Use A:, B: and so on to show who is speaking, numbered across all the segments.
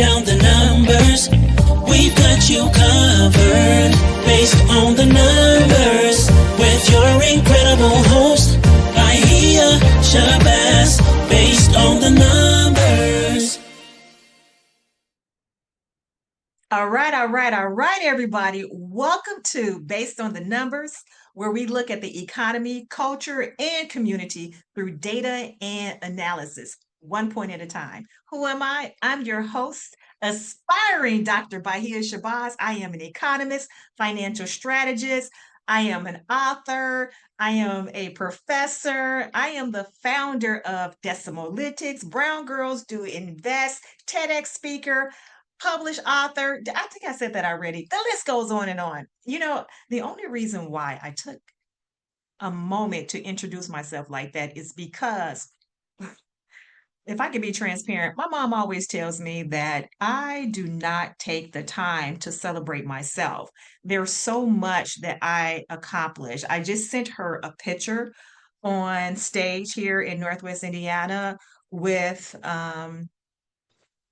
A: down the numbers. We've got you covered based on the numbers with your incredible host, Bahia Shabazz, based on the numbers.
B: All right, everybody. Welcome to Based on the Numbers, where we look at the economy, culture, and community through data and analysis, one point at a time. Who am I? I'm your host, aspiring Dr. Bahia Shabazz. I am an economist, financial strategist. I am an author. I am a professor. I am the founder of Decimalytics, Brown Girls Do Invest, TEDx speaker, published author. I think I said that already. The list goes on and on. You know, the only reason why I took a moment to introduce myself like that is because if I can be transparent, my mom always tells me that I do not take the time to celebrate myself. There's so much that I accomplish. I just sent her a picture on stage here in Northwest Indiana with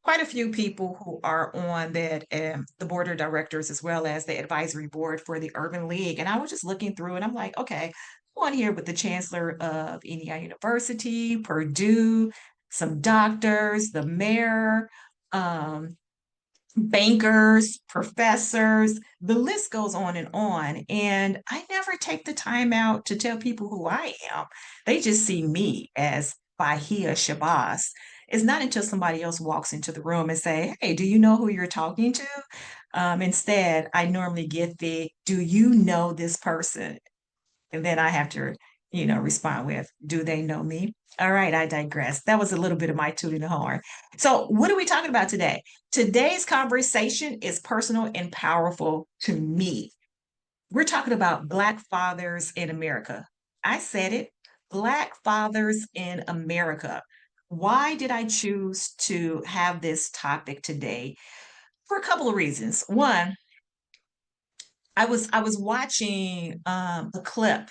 B: quite a few people who are on that the board of directors as well as the advisory board for the Urban League. And I was just looking through and I'm like, okay, I'm on here with the chancellor of Indiana University, Purdue, some doctors, the mayor, um, bankers, professors, the list goes on and on. And I never take the time out to tell people who I am. They just see me as Bahia Shabazz. It's not until somebody else walks into the room and say, "Hey, do you know who you're talking to?" Instead, I normally get the, "Do you know this person?" And then I have to, respond with, "Do they know me?" All right, I digress. That was a little bit of my tooting the horn. So, what are we talking about today? Today's conversation is personal and powerful to me. We're talking about Black fathers in America. I said it, Black fathers in America. Why did I choose to have this topic today? For a couple of reasons. One, I was watching a clip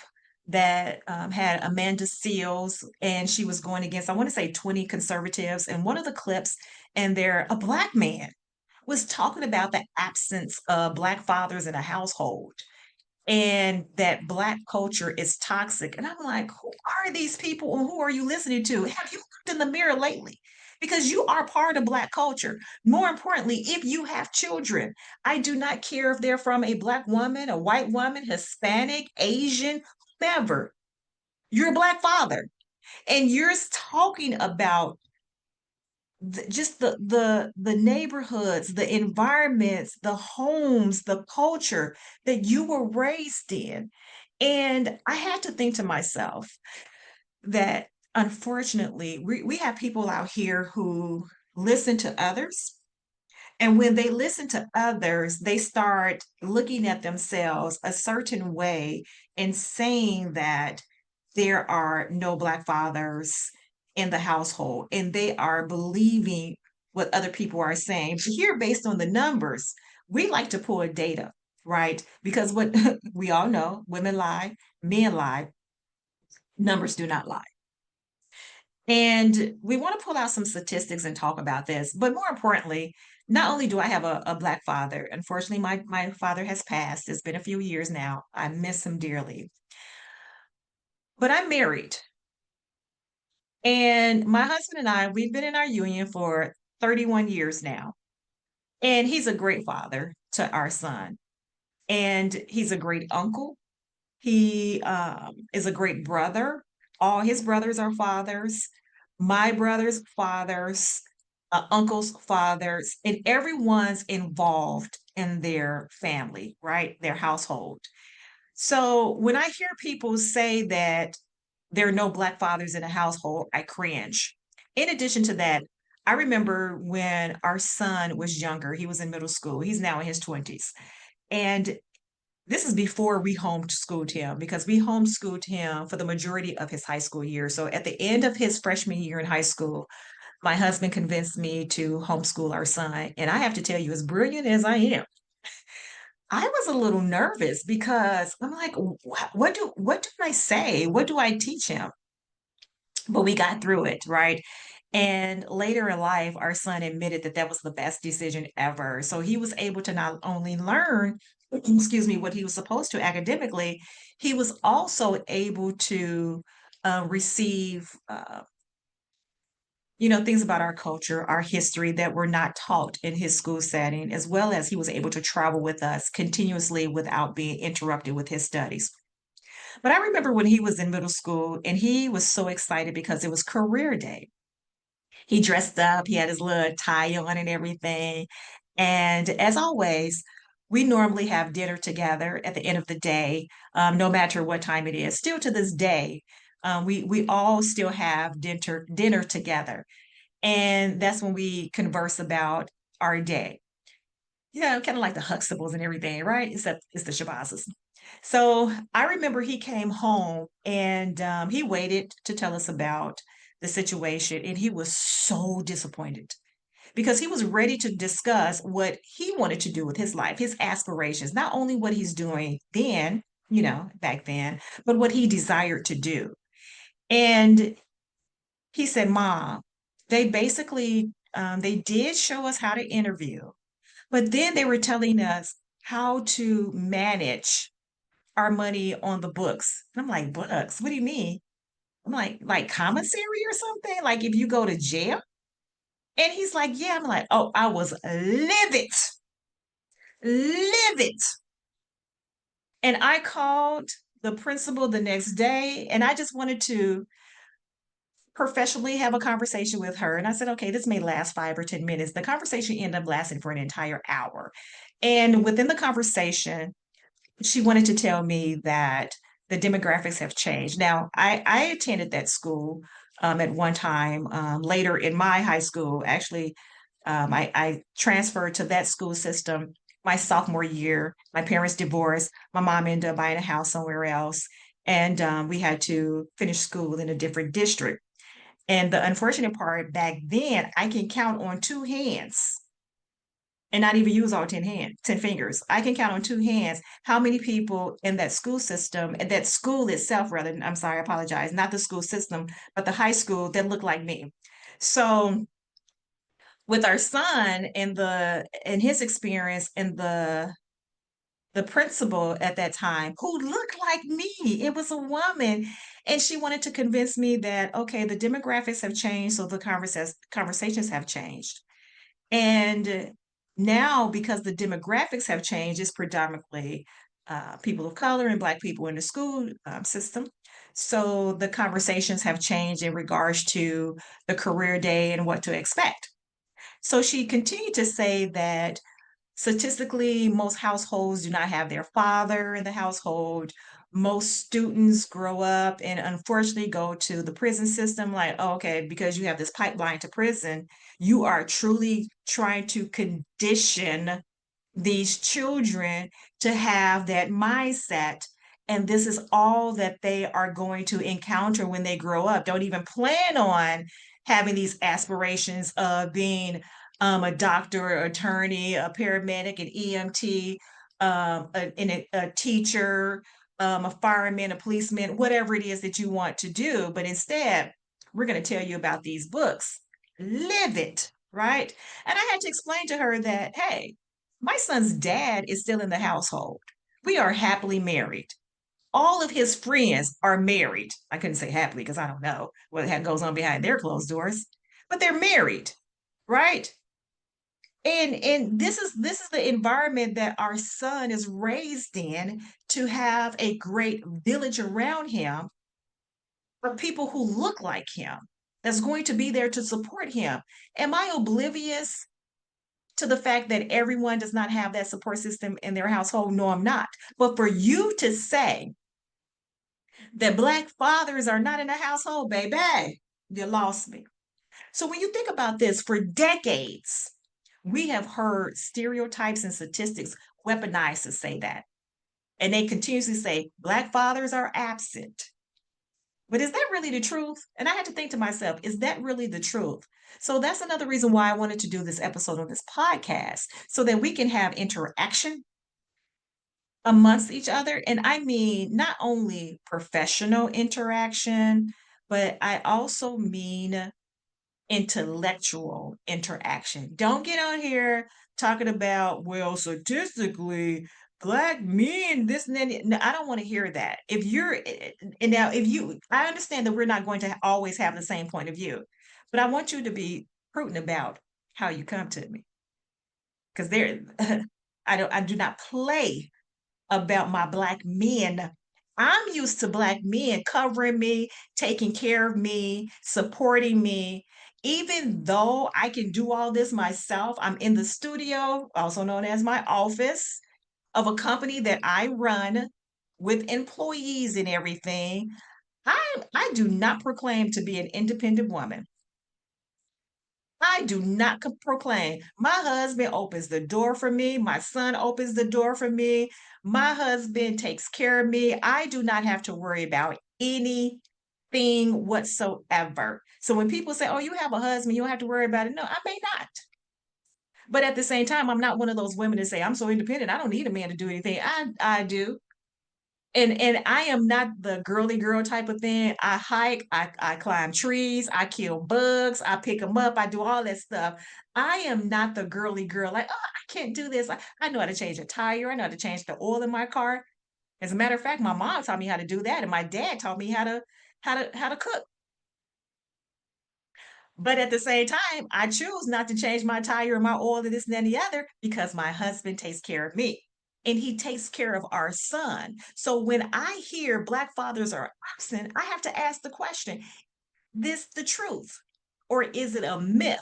B: that had Amanda Seals, and she was going against, I want to say, 20 conservatives. And one of the clips, and there a Black man was talking about the absence of Black fathers in a household and that Black culture is toxic. And I'm like, who are these people and who are you listening to? Have you looked in the mirror lately? Because you are part of Black culture. More importantly, if you have children, I do not care if they're from a Black woman, a white woman, Hispanic, Asian, whomever. You're a Black father. And you're talking about just the neighborhoods, the environments, the homes, the culture that you were raised in. And I had to think to myself that unfortunately we have people out here who listen to others. And when they listen to others, they start looking at themselves a certain way and saying that there are no Black fathers in the household, and they are believing what other people are saying. But here, based on the numbers, we like to pull data, right? Because what we all know, women lie, men lie, numbers do not lie. And we want to pull out some statistics and talk about this. But more importantly, not only do I have a Black father, unfortunately, my father has passed. It's been a few years now. I miss him dearly. But I'm married. And my husband and I, we've been in our union for 31 years now. And he's a great father to our son. And he's a great uncle. He is a great brother. All his brothers are fathers. My brothers, fathers, uncles, fathers, and everyone's involved in their family, right? Their household. So when I hear people say that there are no Black fathers in a household, I cringe. In addition to that, I remember when our son was younger, he was in middle school. He's now in his 20s. And this is before we homeschooled him because we homeschooled him for the majority of his high school year. So at the end of his freshman year in high school, my husband convinced me to homeschool our son. And I have to tell you, as brilliant as I am, I was a little nervous because I'm like, what do I say? What do I teach him? But we got through it, right? And later in life, our son admitted that that was the best decision ever. So he was able to not only learn, excuse me, what he was supposed to academically, he was also able to receive, things about our culture, our history that were not taught in his school setting, as well as he was able to travel with us continuously without being interrupted with his studies. But I remember when he was in middle school and he was so excited because it was career day. He dressed up, he had his little tie on and everything. And as always, we normally have dinner together at the end of the day, no matter what time it is. Still to this day, we all still have dinner together, and that's when we converse about our day. Kind of like the Huxtables and everything, right? Except it's the Shabazas. So I remember he came home and he waited to tell us about the situation, and he was so disappointed because he was ready to discuss what he wanted to do with his life, his aspirations, not only what he's doing then, back then, but what he desired to do. And he said, Mom, they basically they did show us how to interview, but then they were telling us how to manage our money on the books. And I'm like, books? What do you mean? I'm like commissary or something? Like if you go to jail? And he's like, yeah. I'm like, oh, I was livid, livid. And I called the principal the next day and I just wanted to professionally have a conversation with her. And I said, okay, this may last 5 or 10 minutes. The conversation ended up lasting for an entire hour. And within the conversation, she wanted to tell me that the demographics have changed. Now, I attended that school at one time. Later in my high school, actually, I transferred to that school system my sophomore year. My parents divorced. My mom ended up buying a house somewhere else. And we had to finish school in a different district. And the unfortunate part back then, I can count on two hands and not even use all 10 fingers. I can count on two hands how many people in that school system, and that school itself, rather, I'm sorry, I apologize, not the school system, but the high school that look like me. So with our son and his experience and the principal at that time who looked like me. It was a woman. And she wanted to convince me that, okay, the demographics have changed, so the conversations have changed. And now, because the demographics have changed, it's predominantly people of color and Black people in the school system. So the conversations have changed in regards to the career day and what to expect. So she continued to say that statistically, most households do not have their father in the household. Most students grow up and unfortunately go to the prison system, like, oh, okay, because you have this pipeline to prison, you are truly trying to condition these children to have that mindset. And this is all that they are going to encounter when they grow up. Don't even plan on having these aspirations of being a doctor, attorney, a paramedic, an EMT, a teacher, a fireman, a policeman, whatever it is that you want to do. But instead, we're going to tell you about these books. Live it, right? And I had to explain to her that, hey, my son's dad is still in the household. We are happily married. All of his friends are married. I couldn't say happily because I don't know what goes on behind their closed doors, but they're married, right? And this is the environment that our son is raised in, to have a great village around him of people who look like him, that's going to be there to support him. Am I oblivious to the fact that everyone does not have that support system in their household? No, I'm not. But for you to say that Black fathers are not in the household, baby, you lost me. So when you think about this, for decades, we have heard stereotypes and statistics weaponized to say that. And they continuously say Black fathers are absent. But is that really the truth? And I had to think to myself, is that really the truth? So that's another reason why I wanted to do this episode on this podcast, so that we can have interaction amongst each other. And I mean, not only professional interaction, but I also mean intellectual interaction. Don't get on here talking about, well, statistically, Black men, this and that. No, I don't want to hear that. If you're, and now if you, I understand that we're not going to always have the same point of view, but I want you to be prudent about how you come to me. Because there, I do not play about my Black men. I'm used to Black men covering me, taking care of me, supporting me. Even though I can do all this myself, I'm in the studio, also known as my office, of a company that I run with employees and everything. I do not proclaim to be an independent woman. I do not proclaim. My husband opens the door for me. My son opens the door for me. My husband takes care of me. I do not have to worry about anything whatsoever. So when people say, oh, you have a husband, you don't have to worry about it. No, I may not. But at the same time, I'm not one of those women that say, I'm so independent. I don't need a man to do anything. I do. And I am not the girly girl type of thing. I hike, I climb trees, I kill bugs, I pick them up, I do all that stuff. I am not the girly girl, like, oh, I can't do this. I know how to change a tire, I know how to change the oil in my car. As a matter of fact, my mom taught me how to do that, and my dad taught me how to cook. But at the same time, I choose not to change my tire or my oil and this and that and the other because my husband takes care of me and he takes care of our son. So when I hear Black fathers are absent, I have to ask the question, this the truth? Or is it a myth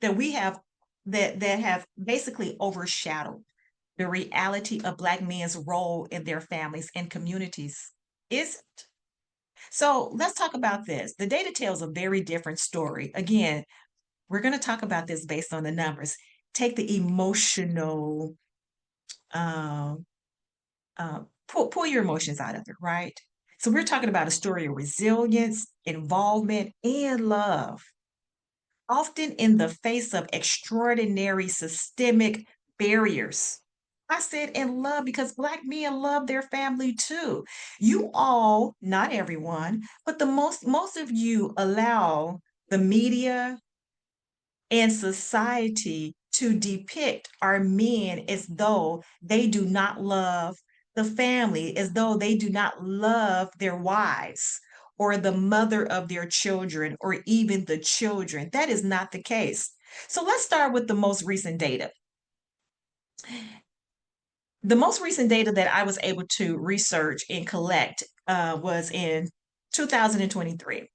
B: that we have that have basically overshadowed the reality of Black men's role in their families and communities? Is it? So let's talk about this. The data tells a very different story. Again, we're going to talk about this based on the numbers. Take the emotional, um, pull your emotions out of it, right? So we're talking about a story of resilience, involvement, and love, often in the face of extraordinary systemic barriers. I said in love because Black men love their family too. You all, not everyone, but the most of you allow the media and society to depict our men as though they do not love the family, as though they do not love their wives or the mother of their children or even the children. That is not the case. So let's start with the most recent data. The most recent data that I was able to research and collect was in 2023.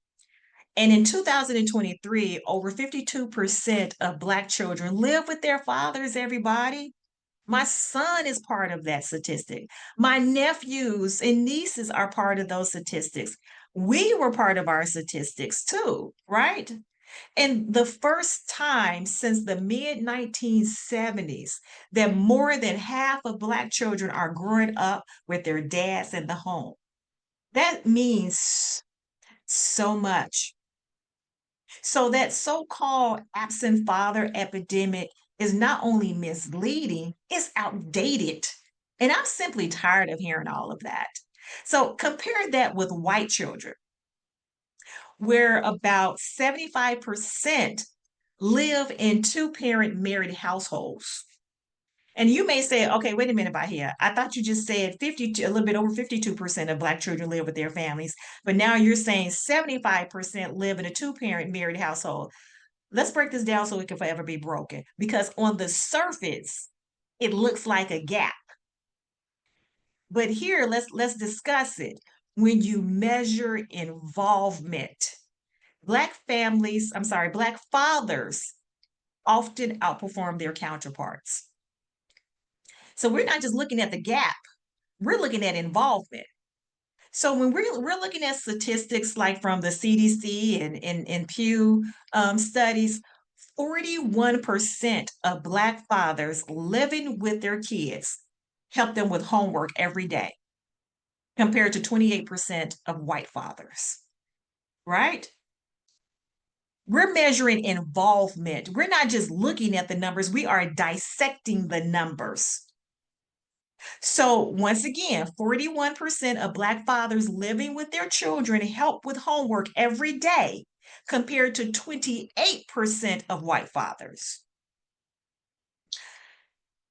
B: And in 2023, over 52% of Black children live with their fathers, everybody. My son is part of that statistic. My nephews and nieces are part of those statistics. We were part of our statistics too, right? And the first time since the mid 1970s that more than half of Black children are growing up with their dads in the home. That means so much. So that so-called absent father epidemic is not only misleading, it's outdated. And I'm simply tired of hearing all of that. So compare that with white children, where about 75% live in two-parent married households. And you may say, okay, wait a minute, Bahia. I thought you just said 52, a little bit over 52% of Black children live with their families, but now you're saying 75% live in a two-parent married household. Let's break this down so it can forever be broken. Because on the surface, it looks like a gap. But here, let's discuss it. When you measure involvement, Black families, I'm sorry, Black fathers often outperform their counterparts. So we're not just looking at the gap, we're looking at involvement. So when we're looking at statistics like from the CDC and Pew studies, 41% of Black fathers living with their kids help them with homework every day, compared to 28% of white fathers, right? We're measuring involvement. We're not just looking at the numbers, we are dissecting the numbers. So, once again, 41% of Black fathers living with their children help with homework every day, compared to 28% of white fathers.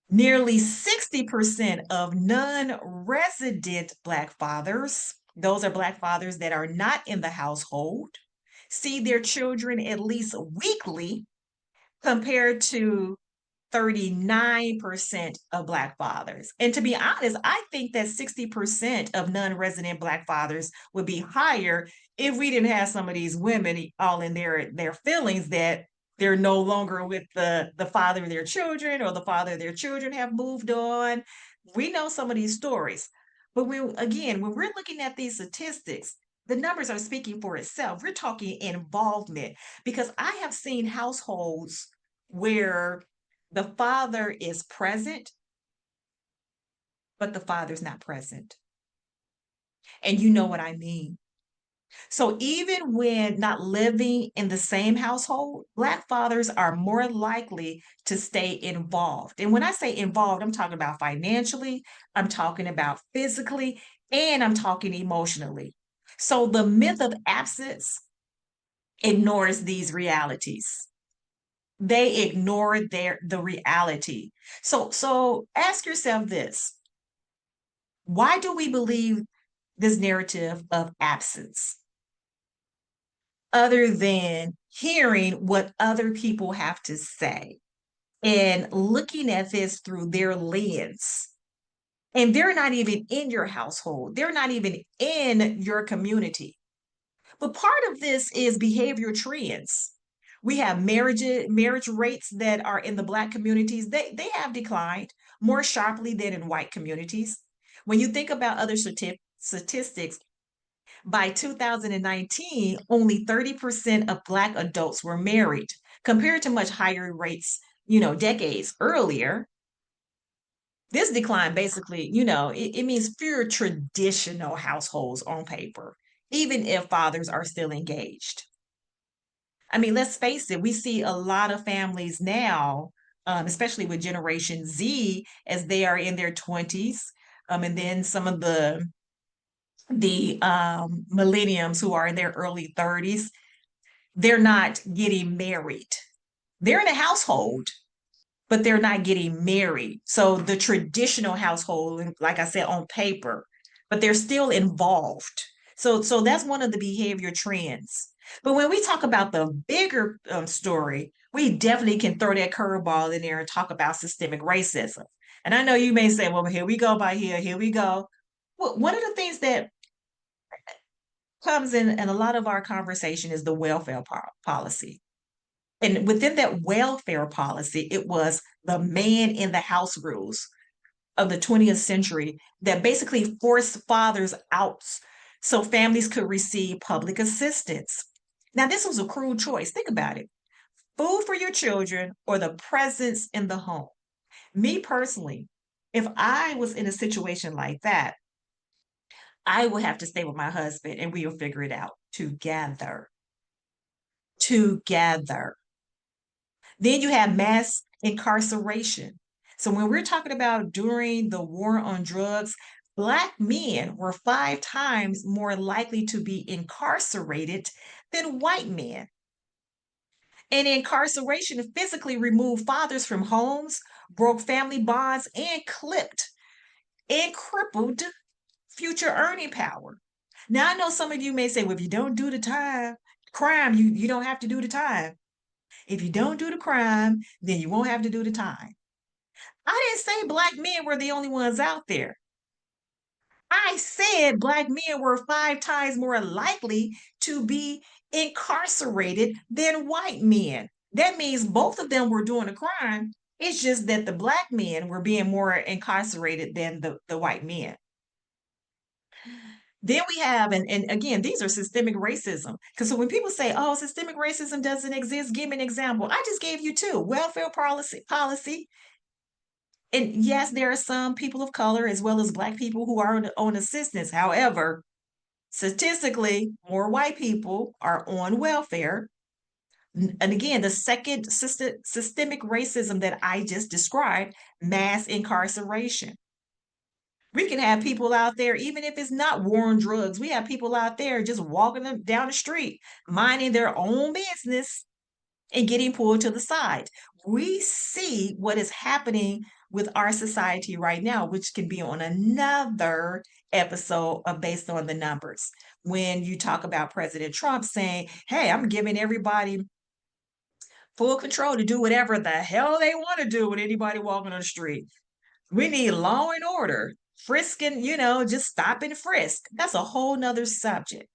B: Nearly 60% of non-resident Black fathers, those are Black fathers that are not in the household, see their children at least weekly, compared to 39% of Black fathers. And to be honest, I think that 60% of non-resident Black fathers would be higher if we didn't have some of these women all in their feelings that they're no longer with the father of their children, or the father of their children have moved on. We know some of these stories. But when we're looking at these statistics, the numbers are speaking for itself. We're talking involvement, because I have seen households where the father is present, but the father's not present. And you know what I mean. So even when not living in the same household, Black fathers are more likely to stay involved. And when I say involved, I'm talking about financially, I'm talking about physically, and I'm talking emotionally. So the myth of absence ignores these realities. They ignore the reality. So ask yourself this: why do we believe this narrative of absence, other than hearing what other people have to say and looking at this through their lens? And they're not even in your household, they're not even in your community. But part of this is behavior trends. We have marriage rates that are in the Black communities, they have declined more sharply than in white communities. When you think about other statistics, by 2019, only 30% of Black adults were married, compared to much higher rates, decades earlier. This decline basically, it means fewer traditional households on paper, even if fathers are still engaged. I mean, let's face it, we see a lot of families now, especially with Generation Z, as they are in their 20s, and then some of the millenniums who are in their early 30s, they're not getting married. They're in a household, but they're not getting married. So the traditional household, like I said, on paper, but they're still involved. So that's one of the behavior trends. But when we talk about the bigger story, we definitely can throw that curveball in there and talk about systemic racism. And I know you may say, well, here we go, here we go. Well, one of the things that comes in a lot of our conversation is the welfare policy. And within that welfare policy, it was the man in the house rules of the 20th century that basically forced fathers out so families could receive public assistance. Now, this was a cruel choice. Think about it: food for your children or the presence in the home. Me personally, if I was in a situation like that, I would have to stay with my husband and we'll figure it out together. Together. Then you have mass incarceration. So when we're talking about during the war on drugs, Black men were 5 times more likely to be incarcerated than white men. And incarceration physically removed fathers from homes, broke family bonds, and crippled future earning power. Now, I know some of you may say, well, if you don't do the crime, you don't have to do the time. If you don't do the crime, then you won't have to do the time. I didn't say Black men were the only ones out there. I said Black men were 5 times more likely to be incarcerated than white men. That means both of them were doing a crime. It's just that the Black men were being more incarcerated than the white men. Then we have, and again, these are systemic racism. Because so when people say, oh, systemic racism doesn't exist, give me an example. I just gave you two: welfare policy. And yes, there are some people of color as well as Black people who are on assistance. However, statistically, more white people are on welfare. And again, the second systemic racism that I just described, mass incarceration. We can have people out there, even if it's not war on drugs, we have people out there just walking them down the street, minding their own business and getting pulled to the side. We see what is happening with our society right now, which can be on another episode of Based on the Numbers. When you talk about President Trump saying, hey, I'm giving everybody full control to do whatever the hell they want to do with anybody walking on the street. We need law and order, frisking, just stop and frisk. That's a whole nother subject.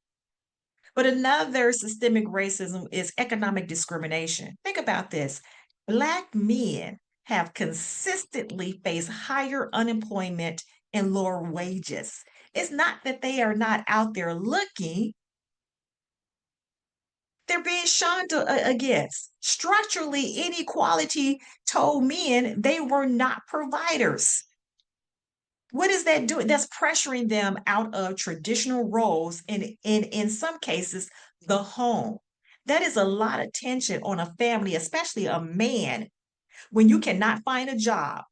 B: But another systemic racism is economic discrimination. Think about this. Black men have consistently faced higher unemployment and lower wages. It's not that they are not out there looking, they're being shunned against. Structurally, inequality told men they were not providers. What is that doing? That's pressuring them out of traditional roles and in some cases, the home. That is a lot of tension on a family, especially a man, when you cannot find a job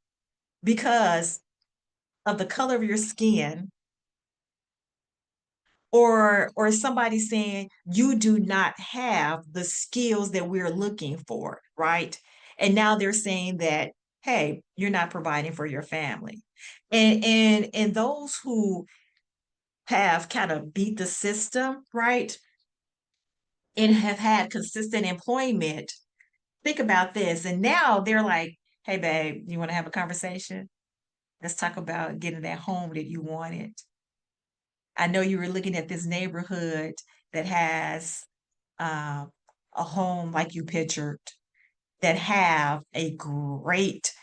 B: because of the color of your skin, or somebody saying you do not have the skills that we're looking for, right? And now they're saying that, hey, you're not providing for your family. And those who have kind of beat the system, right? And have had consistent employment. Think about this. And now they're like, hey, babe, you want to have a conversation? Let's talk about getting that home that you wanted. I know you were looking at this neighborhood that has uh, a home like you pictured, that have a great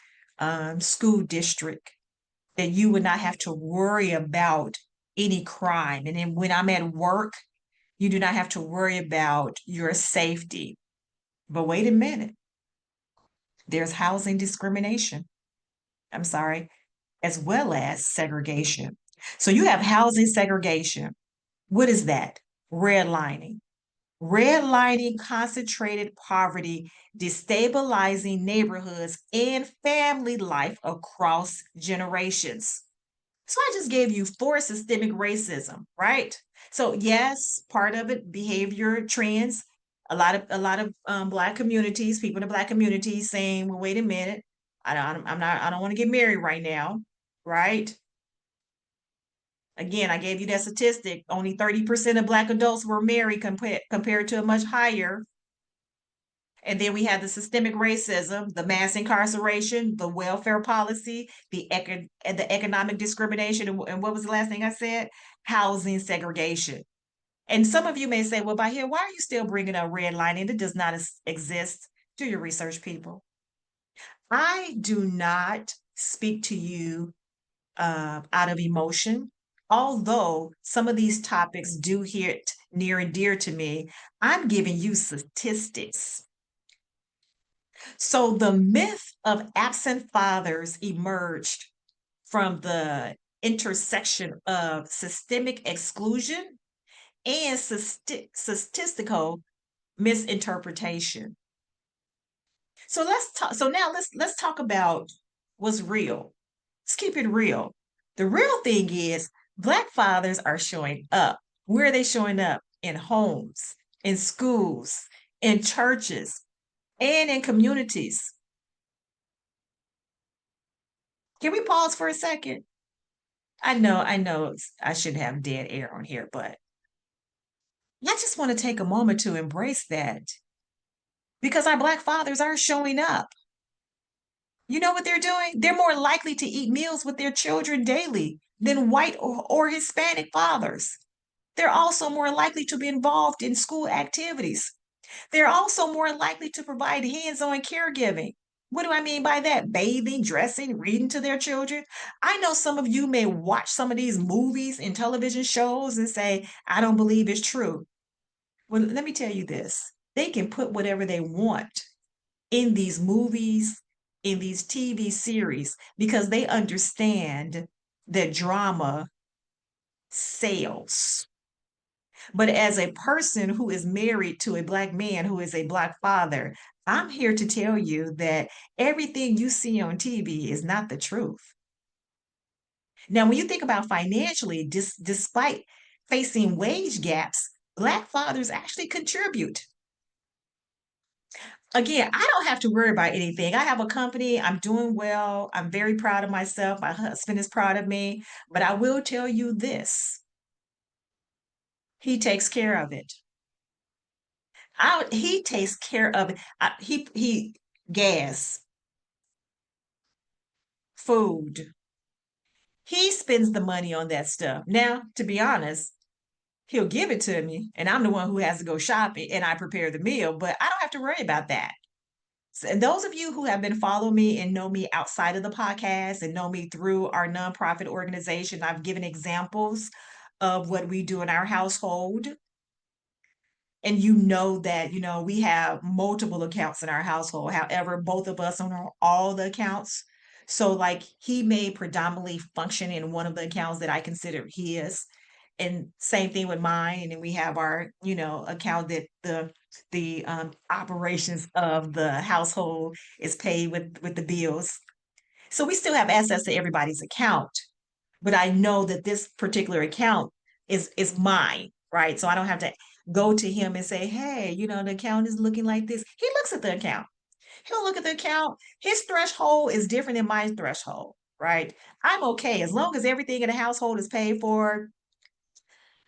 B: school district, that you would not have to worry about any crime. And then when I'm at work, you do not have to worry about your safety. But wait a minute, there's housing discrimination. I'm sorry, as well as segregation. So you have housing segregation. What is that? Redlining. Redlining concentrated poverty, destabilizing neighborhoods and family life across generations. So I just gave you four systemic racism, right? So yes, part of it, behavior trends. A lot of Black communities, people in the Black community, saying, "Well, wait a minute, I don't want to get married right now," right? Again, I gave you that statistic. Only 30% of Black adults were married compared to a much higher. And then we have the systemic racism, the mass incarceration, the welfare policy, the economic discrimination, and what was the last thing I said? Housing segregation. And some of you may say, well, by here, why are you still bringing up redlining? It does not exist. Do your research, people. I do not speak to you out of emotion. Although some of these topics do hit near and dear to me, I'm giving you statistics. So the myth of absent fathers emerged from the intersection of systemic exclusion and statistical misinterpretation. So let's talk about what's real. Let's keep it real. The real thing is Black fathers are showing up. Where are they showing up? In homes, in schools, in churches, and in communities. Can we pause for a second? I know I shouldn't have dead air on here, but I just want to take a moment to embrace that because our Black fathers are showing up. You know what they're doing? They're more likely to eat meals with their children daily than white or Hispanic fathers. They're also more likely to be involved in school activities. They're also more likely to provide hands on caregiving. What do I mean by that? Bathing, dressing, reading to their children. I know some of you may watch some of these movies and television shows and say, I don't believe it's true. Well, let me tell you this, they can put whatever they want in these movies, in these TV series, because they understand that drama sells. But as a person who is married to a Black man who is a Black father, I'm here to tell you that everything you see on TV is not the truth. Now, when you think about financially, despite facing wage gaps, Black fathers actually contribute. Again, I don't have to worry about anything. I have a company, I'm doing well, I'm very proud of myself. My husband is proud of me, but I will tell you this, he takes care of it. He takes care of it. He gas, food. He spends the money on that stuff. Now, to be honest, he'll give it to me, and I'm the one who has to go shopping and I prepare the meal, but I don't have to worry about that. So, and those of you who have been following me and know me outside of the podcast and know me through our nonprofit organization, I've given examples of what we do in our household. And you know that, we have multiple accounts in our household. However, both of us own all the accounts. So, like, he may predominantly function in one of the accounts that I consider his, and same thing with mine. And then we have our, account that the operations of the household is paid with the bills. So we still have access to everybody's account, but I know that this particular account is mine, right? So I don't have to go to him and say, hey, the account is looking like this. He looks at the account. He'll look at the account. His threshold is different than my threshold, right? I'm okay as long as everything in the household is paid for,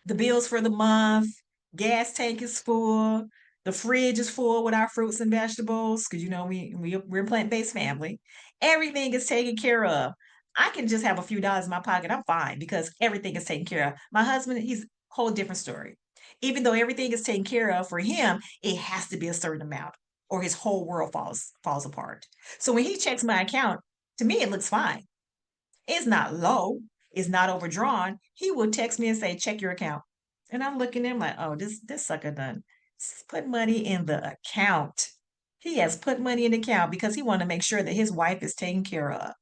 B: the bills for the month, gas tank is full, the fridge is full with our fruits and vegetables, because we're a plant-based family. Everything is taken care of. I can just have a few dollars in my pocket. I'm fine because everything is taken care of. My husband, he's a whole different story. Even though everything is taken care of for him, it has to be a certain amount, or his whole world falls apart. So when he checks my account, to me it looks fine. It's not low, it's not overdrawn. He will text me and say, check your account. And I'm looking at him like, oh, this sucker done put money in the account. He has put money in the account because he want to make sure that his wife is taken care of.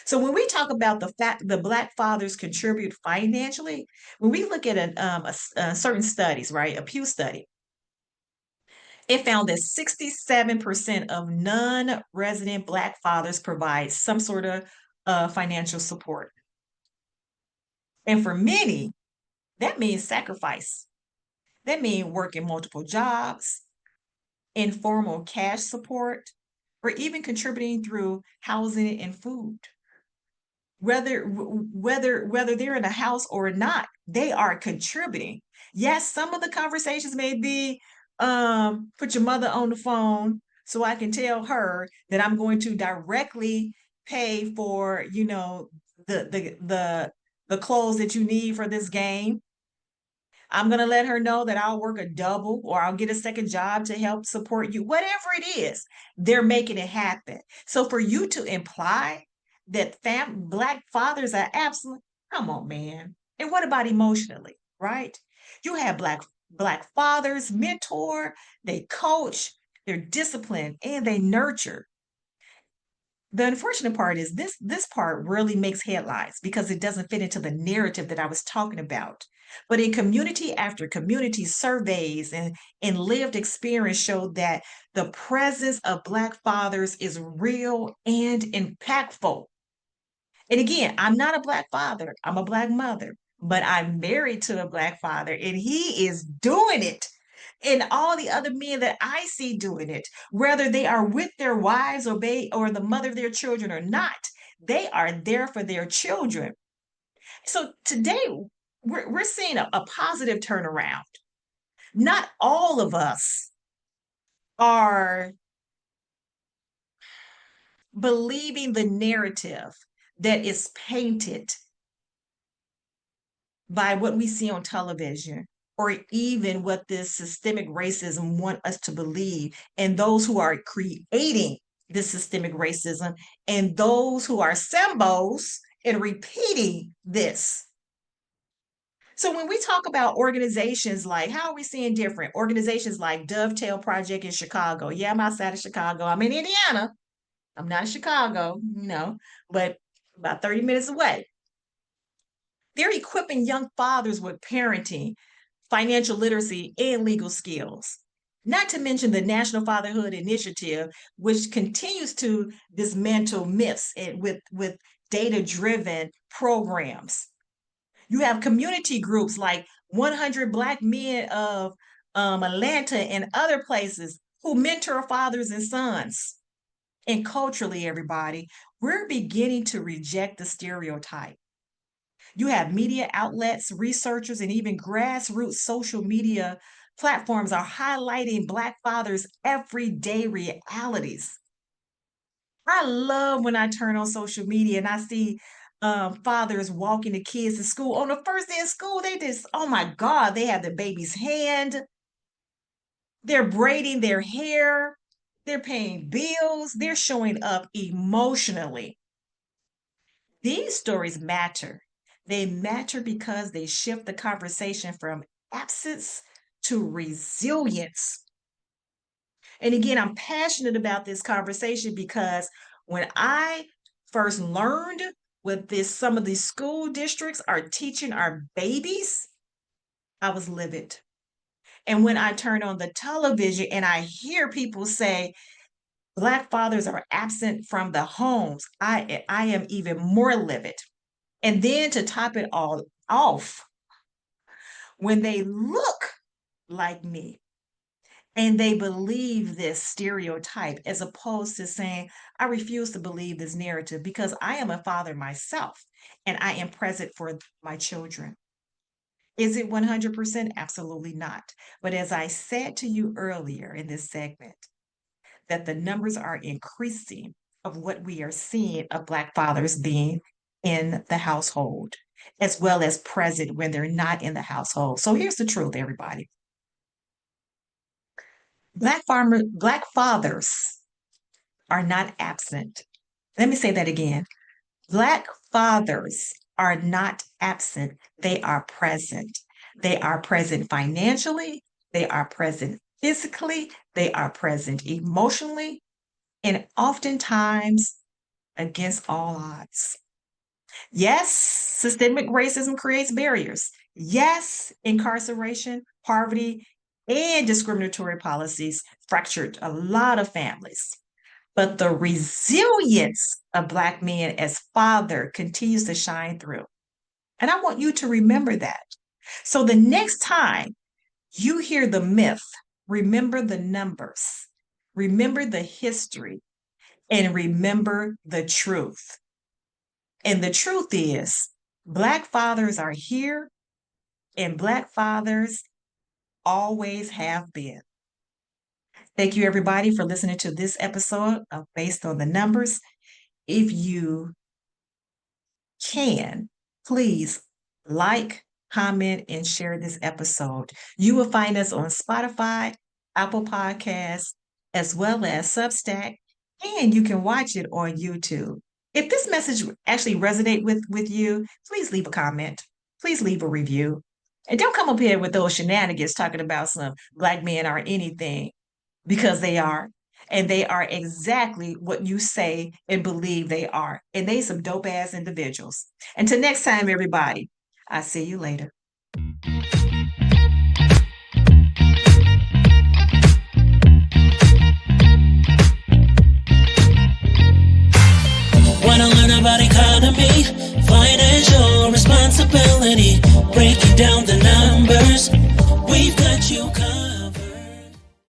B: So when we talk about the fact the Black fathers contribute financially, when we look at certain studies, right, a Pew study, it found that 67% of non-resident Black fathers provide some sort of financial support. And for many, that means sacrifice. That means working multiple jobs, informal cash support, or even contributing through housing and food. Whether they're in a house or not, they are contributing. Yes, some of the conversations may be, put your mother on the phone so I can tell her that I'm going to directly pay for, the clothes that you need for this game. I'm going to let her know that I'll work a double or I'll get a second job to help support you. Whatever it is, they're making it happen. So for you to imply that Black fathers are absent, come on, man. And what about emotionally, right? You have Black fathers mentor, they coach, they're disciplined, and they nurture. The unfortunate part is this part really makes headlines because it doesn't fit into the narrative that I was talking about. But in community after community, surveys and lived experience showed that the presence of Black fathers is real and impactful. And again, I'm not a Black father, I'm a Black mother, but I'm married to a Black father and he is doing it. And all the other men that I see doing it, whether they are with their wives or the mother of their children or not, they are there for their children. So today, we're seeing a positive turnaround. Not all of us are believing the narrative that is painted by what we see on television or even what this systemic racism want us to believe, and those who are creating this systemic racism and those who are symbols and repeating this. So when we talk about organizations like, how are we seeing different organizations like Dovetail Project in Chicago? Yeah, I'm outside of Chicago. I'm in Indiana. I'm not in Chicago, but about 30 minutes away. They're equipping young fathers with parenting, financial literacy, and legal skills. Not to mention the National Fatherhood Initiative, which continues to dismantle myths with data-driven programs. You have community groups like 100 Black Men of Atlanta and other places who mentor fathers and sons. And culturally, everybody, we're beginning to reject the stereotype. You have media outlets, researchers, and even grassroots social media platforms are highlighting Black fathers' everyday realities. I love when I turn on social media and I see fathers walking the kids to school. On the first day of school, they just, oh my God, they have the baby's hand, they're braiding their hair, they're paying bills, they're showing up emotionally. These stories matter. They matter because they shift the conversation from absence to resilience. And again, I'm passionate about this conversation because when I first learned what this some of these school districts are teaching our babies, I was livid. And when I turn on the television and I hear people say Black fathers are absent from the homes, I am even more livid. And then to top it all off, when they look like me and they believe this stereotype, as opposed to saying, I refuse to believe this narrative because I am a father myself and I am present for my children. Is it 100%? Absolutely not. But as I said to you earlier in this segment, that the numbers are increasing of what we are seeing of Black fathers being in the household, as well as present when they're not in the household. So here's the truth, everybody. Black fathers are not absent. Let me say that again. Black fathers are not absent, they are present. They are present financially, they are present physically, they are present emotionally, and oftentimes against all odds. Yes, systemic racism creates barriers. Yes, incarceration, poverty, and discriminatory policies fractured a lot of families. But the resilience of Black men as father continues to shine through. And I want you to remember that. So the next time you hear the myth, remember the numbers, remember the history, and remember the truth. And the truth is, Black fathers are here, and Black fathers always have been. Thank you, everybody, for listening to this episode of Based on the Numbers. If you can, please like, comment, and share this episode. You will find us on Spotify, Apple Podcasts, as well as Substack, and you can watch it on YouTube. If this message actually resonate with you, please leave a comment. Please leave a review. And don't come up here with those shenanigans talking about some Black men or anything, because they are. And they are exactly what you say and believe they are. And they some dope ass individuals. Until next time, everybody, I'll see you later.